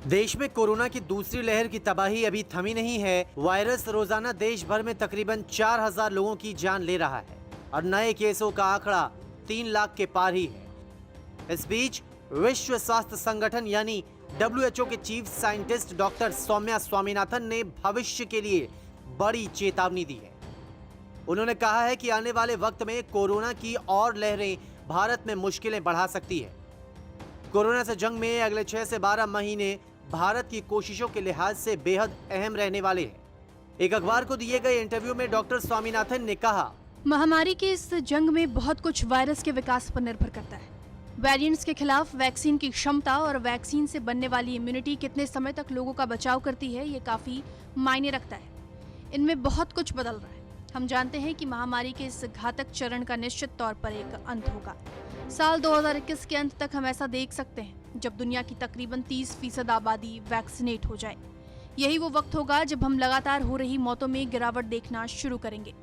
देश में कोरोना की दूसरी लहर की तबाही अभी थमी नहीं है। वायरस रोजाना देश भर में तकरीबन 4000 लोगों की जान ले रहा है और नए केसों का आंकड़ा 3 लाख के पार ही है। इस बीच विश्व स्वास्थ्य संगठन यानी WHO के chief scientist doctor Soumya Swaminathan ने भविष्य के लिए बड़ी चेतावनी दी है। उन्होंने कहा है कि आने वाले वक्त में कोरोना की और लहरें भारत में मुश्किलें बढ़ा सकती है। कोरोना से जंग में अगले 6 से 12 महीने भारत की कोशिशों के लिहाज से बेहद अहम रहने वाले हैं। एक अखबार को दिए गए इंटरव्यू में डॉक्टर स्वामीनाथन ने कहा, महामारी के इस जंग में बहुत कुछ वायरस के विकास पर निर्भर करता है। वेरिएंट्स के खिलाफ वैक्सीन की क्षमता और वैक्सीन से बनने वाली इम्यूनिटी कितने समय तक लोगों का बचाव करती है, ये काफी मायने रखता है। इनमें बहुत कुछ बदल रहा है। हम जानते हैं कि महामारी के इस घातक चरण का निश्चित तौर पर एक अंत होगा। साल 2021 के अंत तक हम ऐसा देख सकते हैं जब दुनिया की तकरीबन 30% आबादी वैक्सीनेट हो जाए। यही वो वक्त होगा जब हम लगातार हो रही मौतों में गिरावट देखना शुरू करेंगे।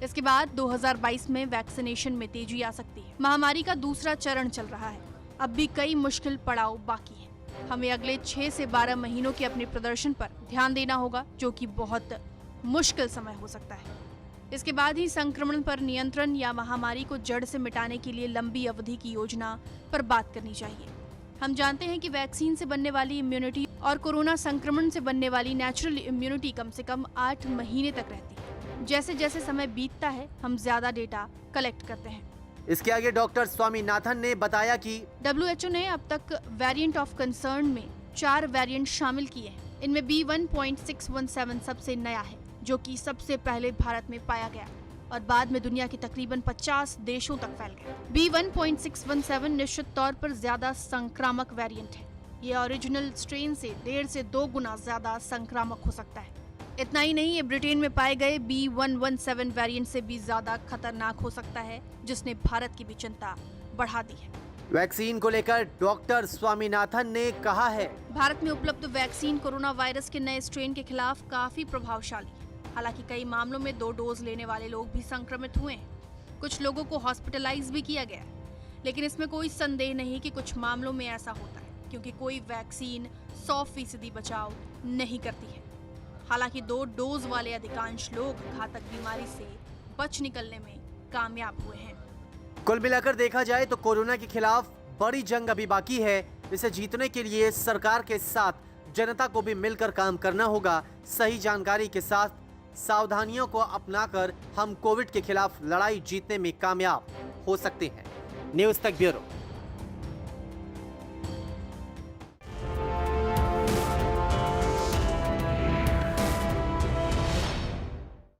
इसके बाद 2022 में वैक्सीनेशन में तेजी आ सकती है। महामारी का दूसरा चरण चल रहा है। अब भी कई मुश्किल पड़ाव बाकी हैं। हमें अगले 6 से 12 महीनों के अपने प्रदर्शन पर ध्यान देना होगा, जो कि बहुत मुश्किल समय हो सकता है। इसके बाद ही संक्रमण पर नियंत्रण या महामारी को जड़ से मिटाने के लिए लंबी अवधि की योजना पर बात करनी चाहिए। हम जानते हैं कि वैक्सीन से बनने वाली इम्यूनिटी और कोरोना संक्रमण से बनने वाली नेचुरल इम्यूनिटी कम से कम 8 महीने तक रहती है। जैसे जैसे समय बीतता है, हम ज्यादा डेटा कलेक्ट करते हैं। इसके आगे डॉक्टर स्वामीनाथन ने बताया कि WHO ने अब तक वेरिएंट ऑफ कंसर्न में 4 वेरिएंट शामिल किए हैं। इनमें B1.617 सबसे नया है, जो कि सबसे पहले भारत में पाया गया और बाद में दुनिया के तकरीबन 50 देशों तक फैल गया। B1.617 निश्चित तौर पर ज्यादा संक्रामक वेरिएंट है। ये ओरिजिनल स्ट्रेन से 1.5 से 2 गुना ज्यादा संक्रामक हो सकता है। इतना ही नहीं, ये ब्रिटेन में पाए गए B117 वेरिएंट से भी ज्यादा खतरनाक हो सकता है, जिसने भारत की भी चिंता बढ़ा दी है। वैक्सीन को लेकर डॉक्टर स्वामीनाथन ने कहा है, भारत में उपलब्ध वैक्सीन कोरोना वायरस के नए स्ट्रेन के खिलाफ काफी प्रभावशाली है। हालांकि कई मामलों में 2 डोज लेने वाले लोग भी संक्रमित हुए हैं। कुछ लोगों को हॉस्पिटलाइज भी किया गया है। लेकिन इसमें कोई संदेह नहीं कि कुछ मामलों में ऐसा होता है, क्योंकि कोई वैक्सीन 100% बचाव नहीं करती है। हालांकि 2 डोज वाले अधिकांश लोग घातक बीमारी से बच निकलने में कामयाब हुए हैं। कुल मिलाकर देखा जाए तो कोरोना के खिलाफ बड़ी जंग अभी बाकी है। इसे जीतने के लिए सरकार के साथ जनता को भी मिलकर काम करना होगा। सही जानकारी के साथ सावधानियों को अपनाकर हम कोविड के खिलाफ लड़ाई जीतने में कामयाब हो सकते हैं। न्यूज़ तक ब्यूरो।